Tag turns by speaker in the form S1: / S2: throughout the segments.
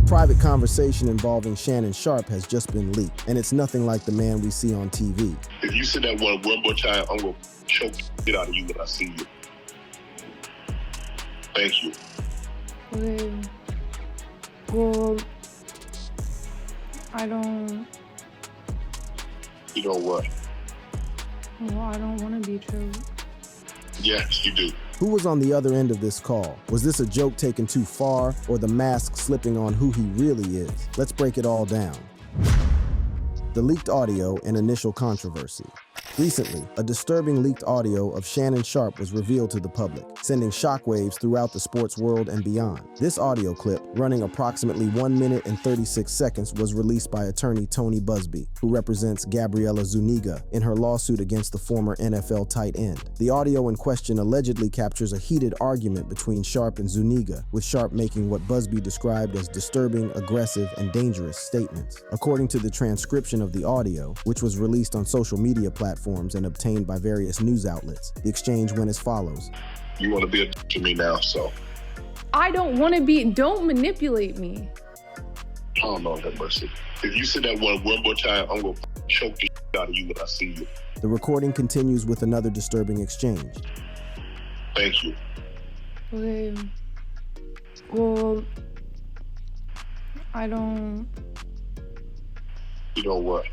S1: private conversation involving Shannon Sharpe has just been leaked, and it's nothing like the man we see on TV.
S2: If you say that one more time, I'm going to choke the shit out of you when I see you. Thank you.
S3: Okay. Well, I don't...
S2: You know what?
S3: Well, I don't want to be choked.
S2: Yes, you do.
S1: Who was on the other end of this call? Was this a joke taken too far, or the mask slipping on who he really is? Let's break it all down. The leaked audio and initial controversy. Recently, a disturbing leaked audio of Shannon Sharpe was revealed to the public, sending shockwaves throughout the sports world and beyond. This audio clip, running approximately 1 minute and 36 seconds, was released by attorney Tony Busby, who represents Gabriela Zuniga in her lawsuit against the former NFL tight end. The audio in question allegedly captures a heated argument between Sharpe and Zuniga, with Sharpe making what Busby described as disturbing, aggressive, and dangerous statements. According to the transcription of the audio, which was released on social media platforms and obtained by various news outlets, the exchange went as follows.
S2: You want to be a to me now, so.
S3: I don't want to be... Don't manipulate me.
S2: Oh, Lord have mercy. If you say that one more time, I'm going to choke the shit out of you when I see you.
S1: The recording continues with another disturbing exchange.
S2: Thank you.
S3: Okay. Well, I don't...
S2: You know what?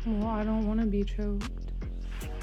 S3: Well, I don't want to be choked.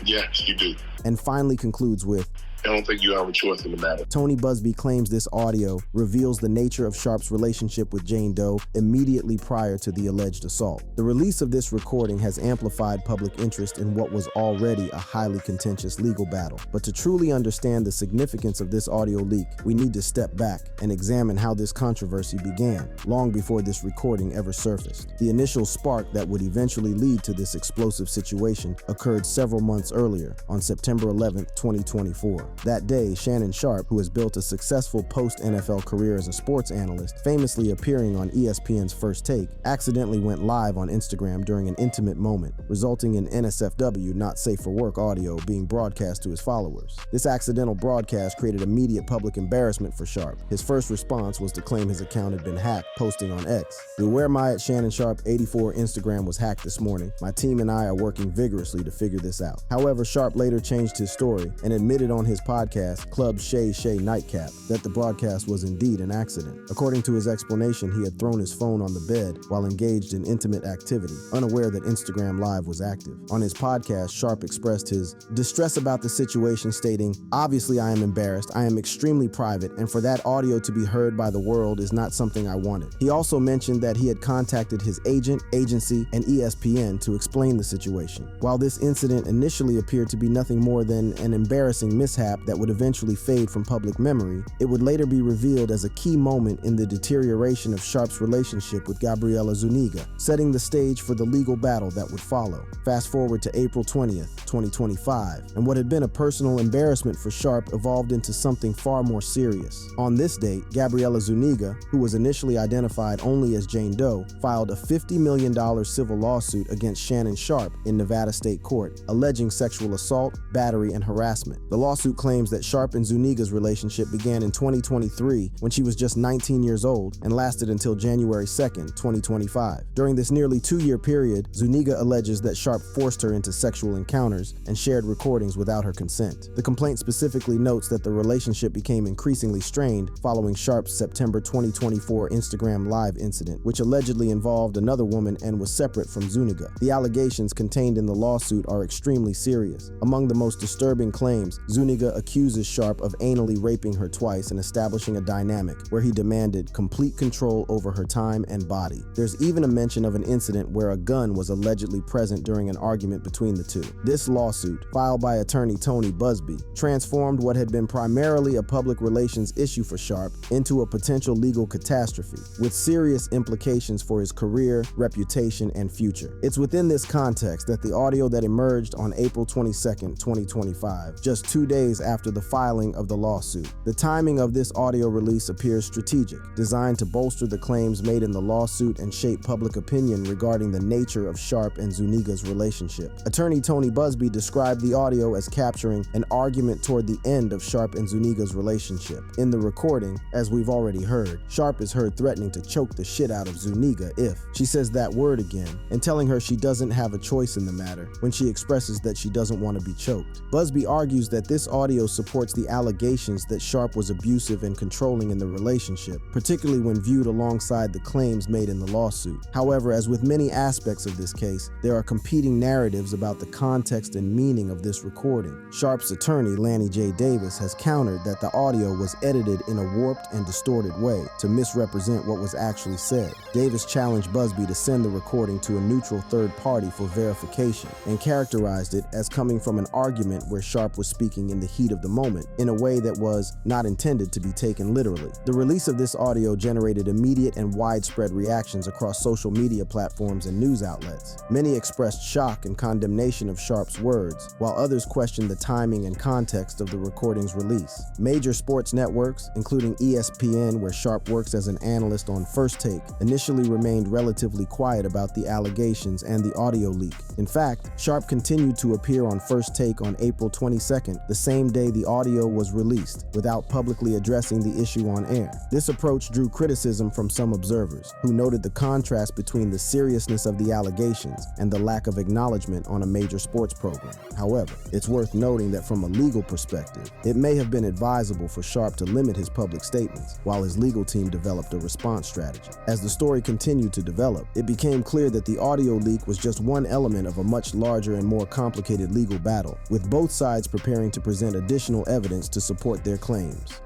S2: Yes, you do.
S1: And finally concludes with,
S2: I don't think you have a choice in the matter.
S1: Tony Busby claims this audio reveals the nature of Sharpe's relationship with Jane Doe immediately prior to the alleged assault. The release of this recording has amplified public interest in what was already a highly contentious legal battle. But to truly understand the significance of this audio leak, we need to step back and examine how this controversy began, long before this recording ever surfaced. The initial spark that would eventually lead to this explosive situation occurred several months earlier, on September 11, 2024. That day, Shannon Sharpe, who has built a successful post-NFL career as a sports analyst, famously appearing on ESPN's First Take, accidentally went live on Instagram during an intimate moment, resulting in NSFW not safe for work audio being broadcast to his followers. This accidental broadcast created immediate public embarrassment for Sharpe. His first response was to claim his account had been hacked, posting on X. Beware my at Shannon Sharpe 84 Instagram was hacked this morning. My team and I are working vigorously to figure this out. However, Sharpe later changed his story and admitted on his podcast, Club Shay Shay Nightcap, that the broadcast was indeed an accident. According to his explanation, he had thrown his phone on the bed while engaged in intimate activity, unaware that Instagram Live was active. On his podcast, Sharpe expressed his distress about the situation, stating, "Obviously I am embarrassed, I am extremely private, and for that audio to be heard by the world is not something I wanted." He also mentioned that he had contacted his agent, agency, and ESPN to explain the situation. While this incident initially appeared to be nothing more than an embarrassing mishap that would eventually fade from public memory, it would later be revealed as a key moment in the deterioration of Sharpe's relationship with Gabriela Zuniga, setting the stage for the legal battle that would follow. Fast forward to April 20th, 2025, and what had been a personal embarrassment for Sharpe evolved into something far more serious. On this date, Gabriela Zuniga, who was initially identified only as Jane Doe, filed a $50 million civil lawsuit against Shannon Sharpe in Nevada State Court, alleging sexual assault, battery, and harassment. The lawsuit claims that Sharpe and Zuniga's relationship began in 2023 when she was just 19 years old and lasted until January 2nd, 2025. During this nearly 2-year period, Zuniga alleges that Sharpe forced her into sexual encounters and shared recordings without her consent. The complaint specifically notes that the relationship became increasingly strained following Sharpe's September 2024 Instagram Live incident, which allegedly involved another woman and was separate from Zuniga. The allegations contained in the lawsuit are extremely serious. Among the most disturbing claims, Zuniga accuses Sharpe of anally raping her twice and establishing a dynamic where he demanded complete control over her time and body. There's even a mention of an incident where a gun was allegedly present during an argument between the two. This lawsuit, filed by attorney Tony Busby, transformed what had been primarily a public relations issue for Sharpe into a potential legal catastrophe, with serious implications for his career, reputation, and future. It's within this context that the audio that emerged on April 22nd, 2025, just 2 days days after the filing of the lawsuit. The timing of this audio release appears strategic, designed to bolster the claims made in the lawsuit and shape public opinion regarding the nature of Sharpe and Zuniga's relationship. Attorney Tony Buzbee described the audio as capturing an argument toward the end of Sharpe and Zuniga's relationship. In the recording, as we've already heard, Sharpe is heard threatening to choke the shit out of Zuniga if she says that word again, and telling her she doesn't have a choice in the matter when she expresses that she doesn't want to be choked. Buzbee argues that this audio supports the allegations that Sharpe was abusive and controlling in the relationship, particularly when viewed alongside the claims made in the lawsuit. However, as with many aspects of this case, there are competing narratives about the context and meaning of this recording. Sharpe's attorney, Lanny J. Davis, has countered that the audio was edited in a warped and distorted way to misrepresent what was actually said. Davis challenged Buzbee to send the recording to a neutral third party for verification and characterized it as coming from an argument where Sharpe was speaking in the heat of the moment in a way that was not intended to be taken literally. The release of this audio generated immediate and widespread reactions across social media platforms and news outlets. Many expressed shock and condemnation of Sharpe's words, while others questioned the timing and context of the recording's release. Major sports networks, including ESPN, where Sharpe works as an analyst on First Take, initially remained relatively quiet about the allegations and the audio leak. In fact, Sharpe continued to appear on First Take on April 22nd, the same day the audio was released, without publicly addressing the issue on air. This approach drew criticism from some observers, who noted the contrast between the seriousness of the allegations and the lack of acknowledgement on a major sports program. However, it's worth noting that from a legal perspective, it may have been advisable for Sharpe to limit his public statements while his legal team developed a response strategy. As the story continued to develop, it became clear that the audio leak was just one element of a much larger and more complicated legal battle, with both sides preparing to present additional evidence to support their claims.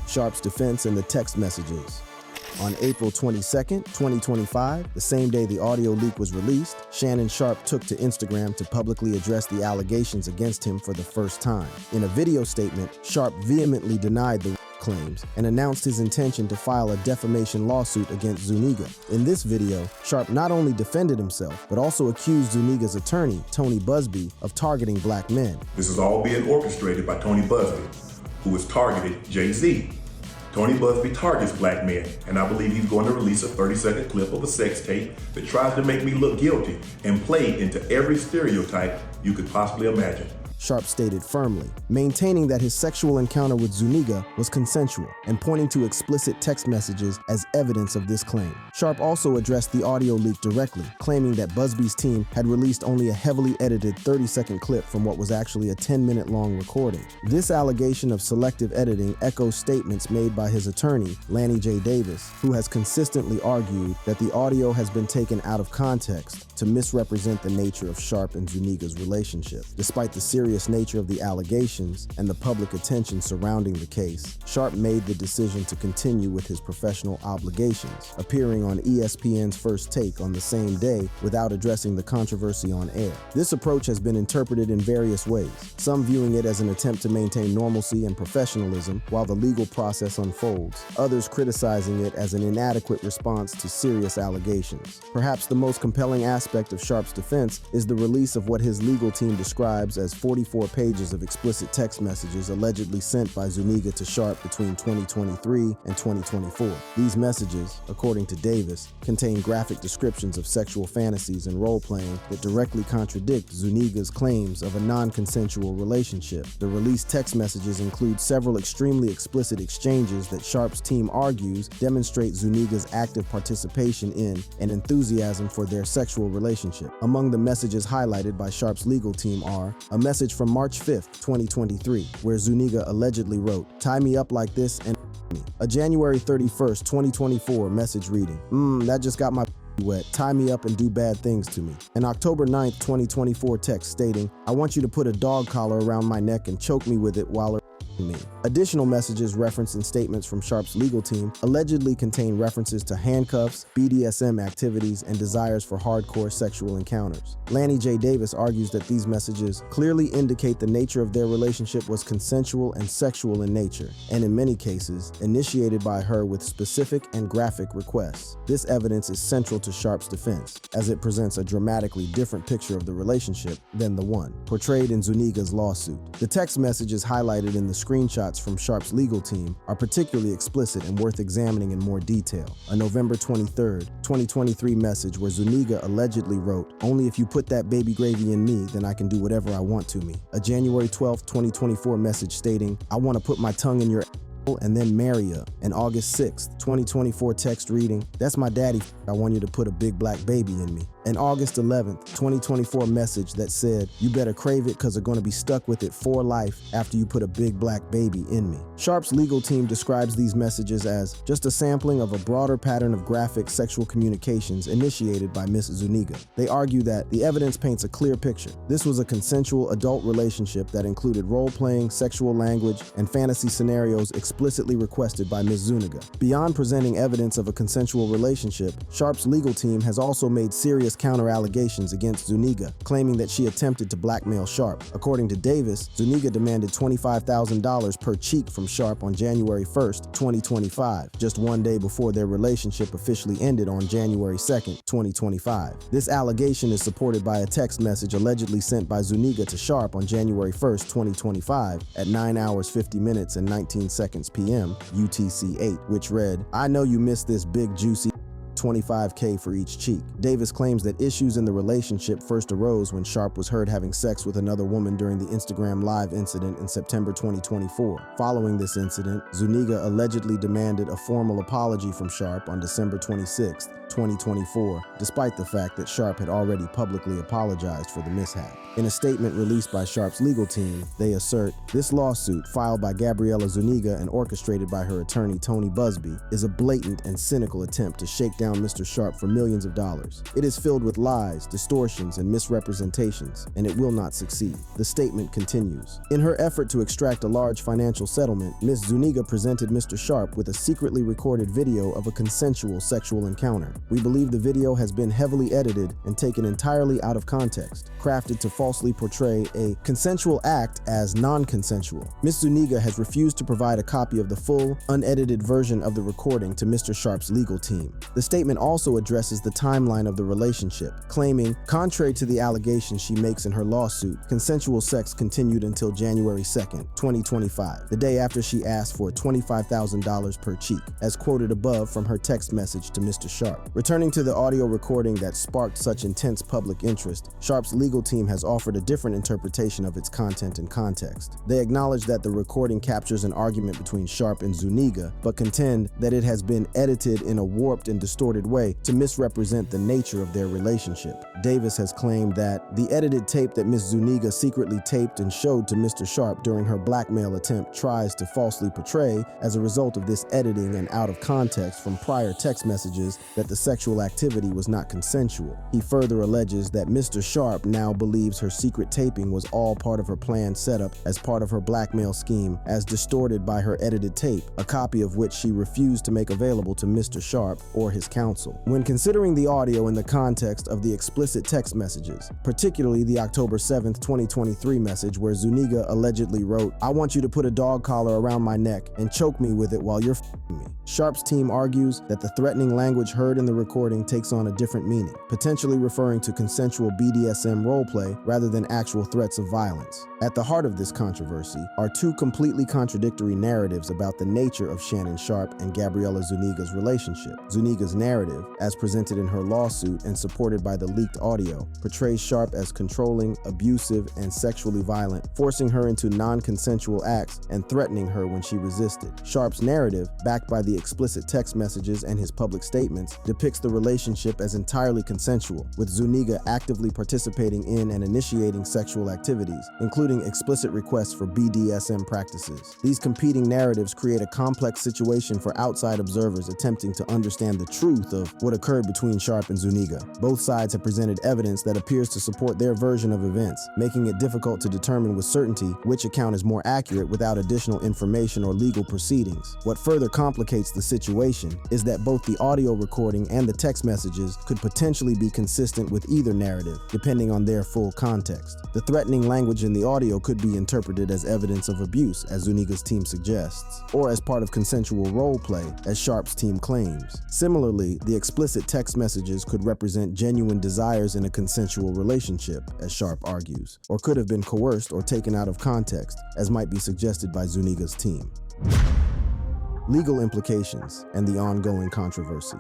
S1: Sharpe's defense and the text messages. On April 22, 2025, the same day the audio leak was released, Shannon Sharpe took to Instagram to publicly address the allegations against him for the first time. In a video statement, Sharpe vehemently denied the claims and announced his intention to file a defamation lawsuit against Zuniga. In this video, Sharpe not only defended himself, but also accused Zuniga's attorney, Tony Buzbee, of targeting black men.
S4: This is all being orchestrated by Tony Buzbee, who has targeted Jay-Z. Tony Buzbee targets black men, and I believe he's going to release a 30-second clip of a sex tape that tries to make me look guilty and play into every stereotype you could possibly imagine.
S1: Sharpe stated firmly, maintaining that his sexual encounter with Zuniga was consensual and pointing to explicit text messages as evidence of this claim. Sharpe also addressed the audio leak directly, claiming that Buzbee's team had released only a heavily edited 30-second clip from what was actually a 10-minute-long recording. This allegation of selective editing echoes statements made by his attorney, Lanny J. Davis, who has consistently argued that the audio has been taken out of context to misrepresent the nature of Sharpe and Zuniga's relationship. Despite the serious nature of the allegations and the public attention surrounding the case, Sharpe made the decision to continue with his professional obligations, appearing on ESPN's First Take on the same day without addressing the controversy on air. This approach has been interpreted in various ways, some viewing it as an attempt to maintain normalcy and professionalism while the legal process unfolds, others criticizing it as an inadequate response to serious allegations. Perhaps the most compelling aspect of Sharpe's defense is the release of what his legal team describes as 44 pages of explicit text messages allegedly sent by Zuniga to Sharpe between 2023 and 2024. These messages, according to Davis, contain graphic descriptions of sexual fantasies and role-playing that directly contradict Zuniga's claims of a non-consensual relationship. The released text messages include several extremely explicit exchanges that Sharpe's team argues demonstrate Zuniga's active participation in and enthusiasm for their sexual relationship. Among the messages highlighted by Sharpe's legal team are a message from March 5th, 2023, where Zuniga allegedly wrote, "Tie me up like this and me." A January 31st, 2024 message reading, that just got my wet. Tie me up and do bad things to me. An October 9th, 2024 text stating, "I want you to put a dog collar around my neck and choke me with it while me. Additional messages referenced in statements from Sharpe's legal team allegedly contain references to handcuffs, BDSM activities, and desires for hardcore sexual encounters. Lanny J. Davis argues that these messages clearly indicate the nature of their relationship was consensual and sexual in nature, and in many cases, initiated by her with specific and graphic requests. This evidence is central to Sharpe's defense, as it presents a dramatically different picture of the relationship than the one portrayed in Zuniga's lawsuit. The text messages highlighted in the screenshots from Sharpe's legal team are particularly explicit and worth examining in more detail. A November 23, 2023 message where Zuniga allegedly wrote, "Only if you put that baby gravy in me, then I can do whatever I want to me." A January 12, 2024 message stating, "I want to put my tongue in your and then marry her." An August 6, 2024 text reading, "That's my daddy, I want you to put a big black baby in me." An August 11th, 2024 message that said, "You better crave it because they're going to be stuck with it for life after you put a big black baby in me." Sharpe's legal team describes these messages as just a sampling of a broader pattern of graphic sexual communications initiated by Ms. Zuniga. They argue that the evidence paints a clear picture. This was a consensual adult relationship that included role-playing, sexual language, and fantasy scenarios explicitly requested by Ms. Zuniga. Beyond presenting evidence of a consensual relationship, Sharpe's legal team has also made serious counter-allegations against Zuniga, claiming that she attempted to blackmail Sharpe. According to Davis, Zuniga demanded $25,000 per cheek from Sharpe on January 1st, 2025, just one day before their relationship officially ended on January 2nd, 2025. This allegation is supported by a text message allegedly sent by Zuniga to Sharpe on January 1st, 2025 at 9 hours 50 minutes and 19 seconds p.m. UTC 8, which read, "I know you missed this big juicy $25K for each cheek." Davis claims that issues in the relationship first arose when Sharpe was heard having sex with another woman during the Instagram Live incident in September 2024. Following this incident, Zuniga allegedly demanded a formal apology from Sharpe on December 26, 2024, despite the fact that Sharpe had already publicly apologized for the mishap. In a statement released by Sharpe's legal team, they assert, "This lawsuit, filed by Gabriela Zuniga and orchestrated by her attorney Tony Busby, is a blatant and cynical attempt to shake down Mr. Sharpe for millions of dollars. It is filled with lies, distortions, and misrepresentations, and it will not succeed." The statement continues. In her effort to extract a large financial settlement, Ms. Zuniga presented Mr. Sharpe with a secretly recorded video of a consensual sexual encounter. We believe the video has been heavily edited and taken entirely out of context, crafted to falsely portray a consensual act as non-consensual. Ms. Zuniga has refused to provide a copy of the full, unedited version of the recording to Mr. Sharpe's legal team. The statement also addresses the timeline of the relationship, claiming, contrary to the allegations she makes in her lawsuit, consensual sex continued until January 2nd, 2025, the day after she asked for $25,000 per cheek, as quoted above from her text message to Mr. Sharpe. Returning to the audio recording that sparked such intense public interest, Sharpe's legal team has offered a different interpretation of its content and context. They acknowledge that the recording captures an argument between Sharpe and Zuniga, but contend that it has been edited in a warped and distorted way to misrepresent the nature of their relationship. Davis has claimed that the edited tape that Ms. Zuniga secretly taped and showed to Mr. Sharpe during her blackmail attempt tries to falsely portray, as a result of this editing and out of context from prior text messages, that the sexual activity was not consensual. He further alleges that Mr. Sharpe now believes her secret taping was all part of her planned setup as part of her blackmail scheme, as distorted by her edited tape, a copy of which she refused to make available to Mr. Sharpe or his counsel. When considering the audio in the context of the explicit text messages, particularly the October 7th, 2023 message where Zuniga allegedly wrote, "I want you to put a dog collar around my neck and choke me with it while you're f***ing me." Sharpe's team argues that the threatening language heard in the recording takes on a different meaning, potentially referring to consensual BDSM roleplay rather than actual threats of violence. At the heart of this controversy are two completely contradictory narratives about the nature of Shannon Sharpe and Gabriela Zuniga's relationship. Zuniga's narrative, as presented in her lawsuit and supported by the leaked audio, portrays Sharpe as controlling, abusive, and sexually violent, forcing her into non-consensual acts and threatening her when she resisted. Sharpe's narrative, backed by the explicit text messages and his public statements, depicts the relationship as entirely consensual, with Zuniga actively participating in and initiating sexual activities, including explicit requests for BDSM practices. These competing narratives create a complex situation for outside observers attempting to understand the truth truth of what occurred between Sharpe and Zuniga. Both sides have presented evidence that appears to support their version of events, making it difficult to determine with certainty which account is more accurate without additional information or legal proceedings. What further complicates the situation is that both the audio recording and the text messages could potentially be consistent with either narrative, depending on their full context. The threatening language in the audio could be interpreted as evidence of abuse, as Zuniga's team suggests, or as part of consensual role play, as Sharpe's team claims. Similarly, the explicit text messages could represent genuine desires in a consensual relationship, as Sharpe argues, or could have been coerced or taken out of context, as might be suggested by Zuniga's team. Legal implications and the ongoing controversy.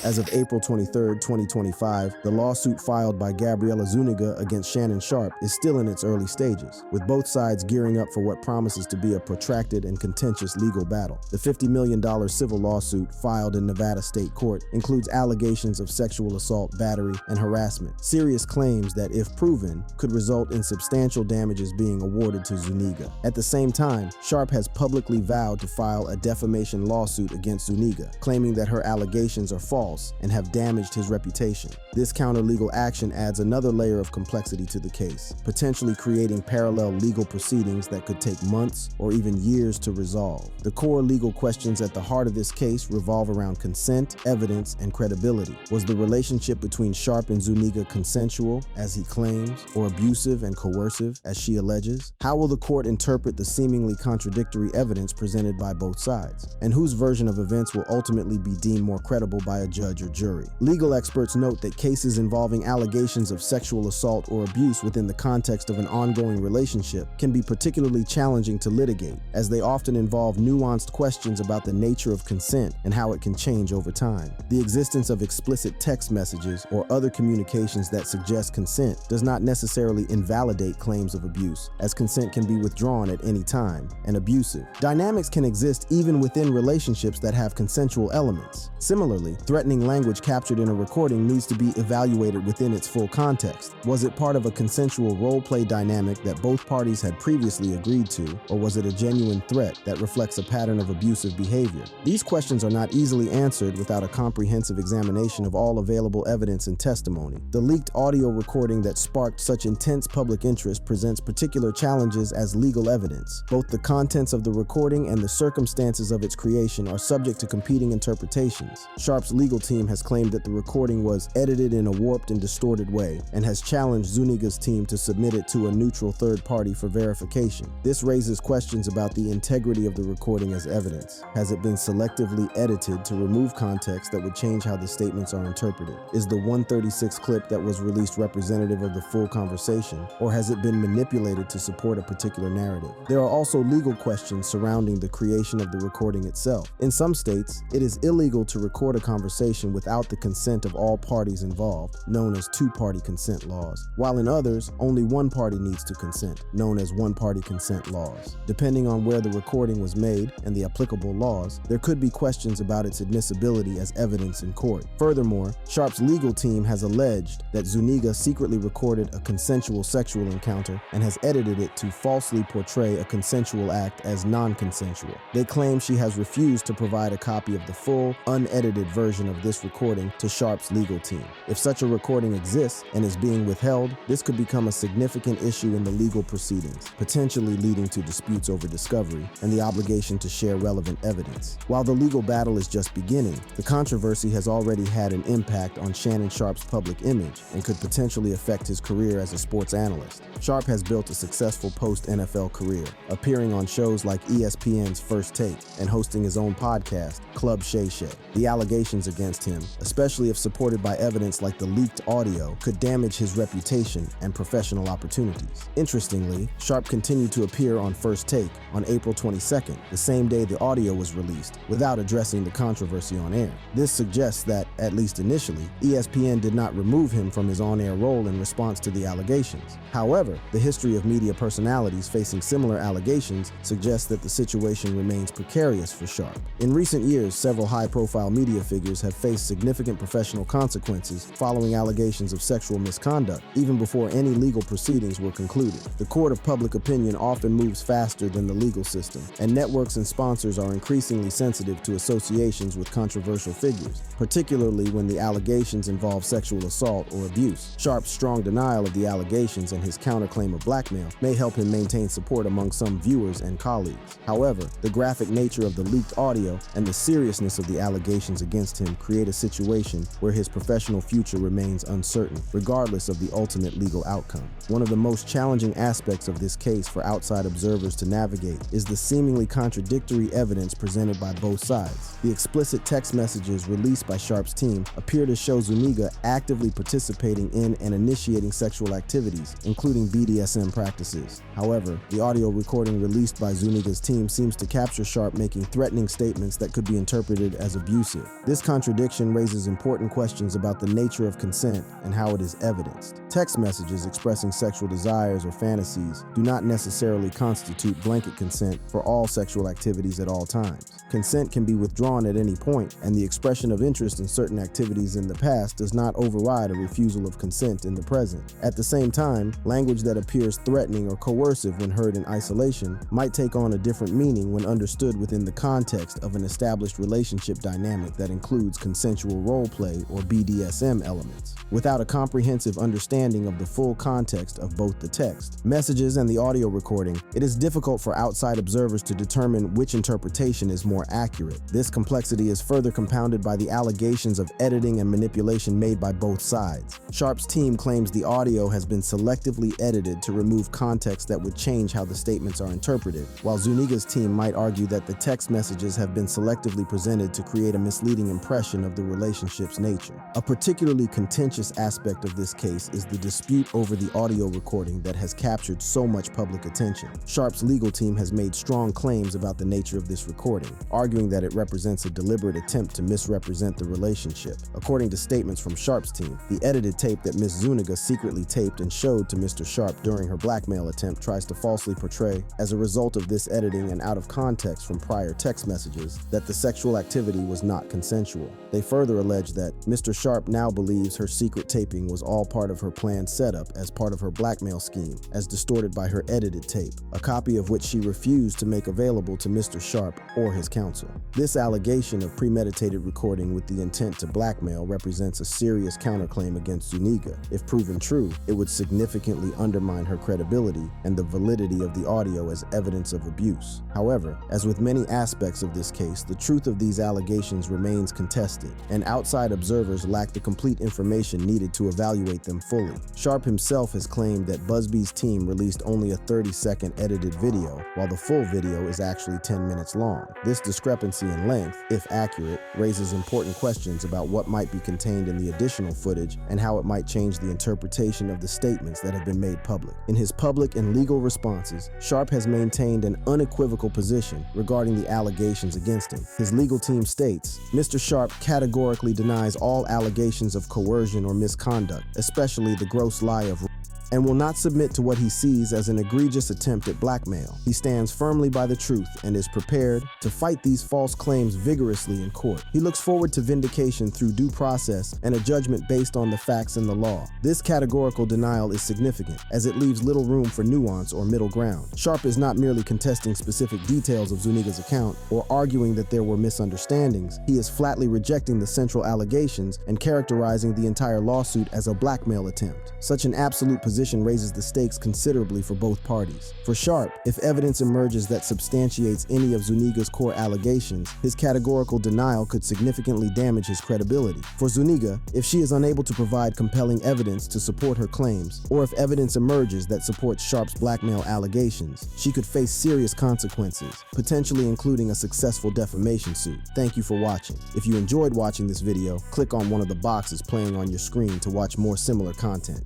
S1: As of April 23, 2025, the lawsuit filed by Gabriela Zuniga against Shannon Sharpe is still in its early stages, with both sides gearing up for what promises to be a protracted and contentious legal battle. The $50 million civil lawsuit filed in Nevada State Court includes allegations of sexual assault, battery, and harassment, serious claims that, if proven, could result in substantial damages being awarded to Zuniga. At the same time, Sharpe has publicly vowed to file a defamation lawsuit against Zuniga, claiming that her allegations are false and have damaged his reputation. This counter-legal action adds another layer of complexity to the case, potentially creating parallel legal proceedings that could take months or even years to resolve. The core legal questions at the heart of this case revolve around consent, evidence, and credibility. Was the relationship between Sharpe and Zuniga consensual, as he claims, or abusive and coercive, as she alleges? How will the court interpret the seemingly contradictory evidence presented by both sides? And whose version of events will ultimately be deemed more credible by a judge or jury? Legal experts note that cases involving allegations of sexual assault or abuse within the context of an ongoing relationship can be particularly challenging to litigate, as they often involve nuanced questions about the nature of consent and how it can change over time. The existence of explicit text messages or other communications that suggest consent does not necessarily invalidate claims of abuse, as consent can be withdrawn at any time and abusive. Dynamics can exist even within relationships that have consensual elements. Similarly, threatening language captured in a recording needs to be evaluated within its full context. Was it part of a consensual role-play dynamic that both parties had previously agreed to, or was it a genuine threat that reflects a pattern of abusive behavior? These questions are not easily answered without a comprehensive examination of all available evidence and testimony. The leaked audio recording that sparked such intense public interest presents particular challenges as legal evidence. Both the contents of the recording and the circumstances of its creation are subject to competing interpretations. Sharpe's legal team has claimed that the recording was edited in a warped and distorted way, and has challenged Zuniga's team to submit it to a neutral third party for verification. This raises questions about the integrity of the recording as evidence. Has it been selectively edited to remove context that would change how the statements are interpreted? Is the 136 clip that was released representative of the full conversation, or has it been manipulated to support a particular narrative? There are also legal questions surrounding the creation of the recording itself. In some states, it is illegal to record a conversation without the consent of all parties involved, known as two-party consent laws, while in others, only one party needs to consent, known as one-party consent laws. Depending on where the recording was made and the applicable laws, there could be questions about its admissibility as evidence in court. Furthermore, Sharpe's legal team has alleged that Zuniga secretly recorded a consensual sexual encounter and has edited it to falsely portray a consensual act as non-consensual. They claim she has refused to provide a copy of the full, unedited version of this recording to Sharpe's legal team. If such a recording exists and is being withheld, this could become a significant issue in the legal proceedings, potentially leading to disputes over discovery and the obligation to share relevant evidence. While the legal battle is just beginning, the controversy has already had an impact on Shannon Sharpe's public image and could potentially affect his career as a sports analyst. Sharpe has built a successful post-NFL career, appearing on shows like ESPN's First Take and hosting his own podcast, Club Shay Shay. The allegations against him, especially if supported by evidence like the leaked audio, could damage his reputation and professional opportunities. Interestingly, Sharpe continued to appear on First Take on April 22nd, the same day the audio was released, without addressing the controversy on air. This suggests that, at least initially, ESPN did not remove him from his on-air role in response to the allegations. However, the history of media personalities facing similar allegations suggests that the situation remains precarious for Sharpe. In recent years, several high-profile media figures have have faced significant professional consequences following allegations of sexual misconduct, even before any legal proceedings were concluded. The court of public opinion often moves faster than the legal system, and networks and sponsors are increasingly sensitive to associations with controversial figures, particularly when the allegations involve sexual assault or abuse. Sharpe's strong denial of the allegations and his counterclaim of blackmail may help him maintain support among some viewers and colleagues. However, the graphic nature of the leaked audio and the seriousness of the allegations against him create a situation where his professional future remains uncertain, regardless of the ultimate legal outcome. One of the most challenging aspects of this case for outside observers to navigate is the seemingly contradictory evidence presented by both sides. The explicit text messages released by Sharpe's team appear to show Zuniga actively participating in and initiating sexual activities, including BDSM practices. However, the audio recording released by Zuniga's team seems to capture Sharpe making threatening statements that could be interpreted as abusive. This contradiction raises important questions about the nature of consent and how it is evidenced. Text messages expressing sexual desires or fantasies do not necessarily constitute blanket consent for all sexual activities at all times. Consent can be withdrawn at any point, and the expression of interest in certain activities in the past does not override a refusal of consent in the present. At the same time, language that appears threatening or coercive when heard in isolation might take on a different meaning when understood within the context of an established relationship dynamic that includes consensual role play or BDSM elements. Without a comprehensive understanding of the full context of both the text, messages, and the audio recording, it is difficult for outside observers to determine which interpretation is more accurate. This complexity is further compounded by the allegations of editing and manipulation made by both sides. Sharpe's team claims the audio has been selectively edited to remove context that would change how the statements are interpreted, while Zuniga's team might argue that the text messages have been selectively presented to create a misleading impression of the relationship's nature. A particularly contentious aspect of this case is the dispute over the audio recording that has captured so much public attention. Sharpe's legal team has made strong claims about the nature of this recording, arguing that it represents a deliberate attempt to misrepresent the relationship. According to statements from Sharpe's team, the edited tape that Ms. Zuniga secretly taped and showed to Mr. Sharpe during her blackmail attempt tries to falsely portray, as a result of this editing and out of context from prior text messages, that the sexual activity was not consensual. They further allege that Mr. Sharpe now believes her secret taping was all part of her planned setup as part of her blackmail scheme, as distorted by her edited tape, a copy of which she refused to make available to Mr. Sharpe or his counsel. This allegation of premeditated recording with the intent to blackmail represents a serious counterclaim against Zuniga. If proven true, it would significantly undermine her credibility and the validity of the audio as evidence of abuse. However, as with many aspects of this case, the truth of these allegations remains contested, and outside observers lack the complete information needed to evaluate them fully. Sharpe himself has claimed that Busby's team released only a 30-second edited video, while the full video is actually 10 minutes long. This discrepancy in length, if accurate, raises important questions about what might be contained in the additional footage and how it might change the interpretation of the statements that have been made public. In his public and legal responses, Sharpe has maintained an unequivocal position regarding the allegations against him. His legal team states, Mr. Sharpe categorically denies all allegations of coercion or misconduct, especially the gross lie of and will not submit to what he sees as an egregious attempt at blackmail. He stands firmly by the truth and is prepared to fight these false claims vigorously in court. He looks forward to vindication through due process and a judgment based on the facts and the law. This categorical denial is significant, as it leaves little room for nuance or middle ground. Sharpe is not merely contesting specific details of Zuniga's account or arguing that there were misunderstandings. He is flatly rejecting the central allegations and characterizing the entire lawsuit as a blackmail attempt. Such an absolute position raises the stakes considerably for both parties. For Sharpe, if evidence emerges that substantiates any of Zuniga's core allegations, his categorical denial could significantly damage his credibility. For Zuniga, if she is unable to provide compelling evidence to support her claims, or if evidence emerges that supports Sharpe's blackmail allegations, she could face serious consequences, potentially including a successful defamation suit. Thank you for watching. If you enjoyed watching this video, click on one of the boxes playing on your screen to watch more similar content.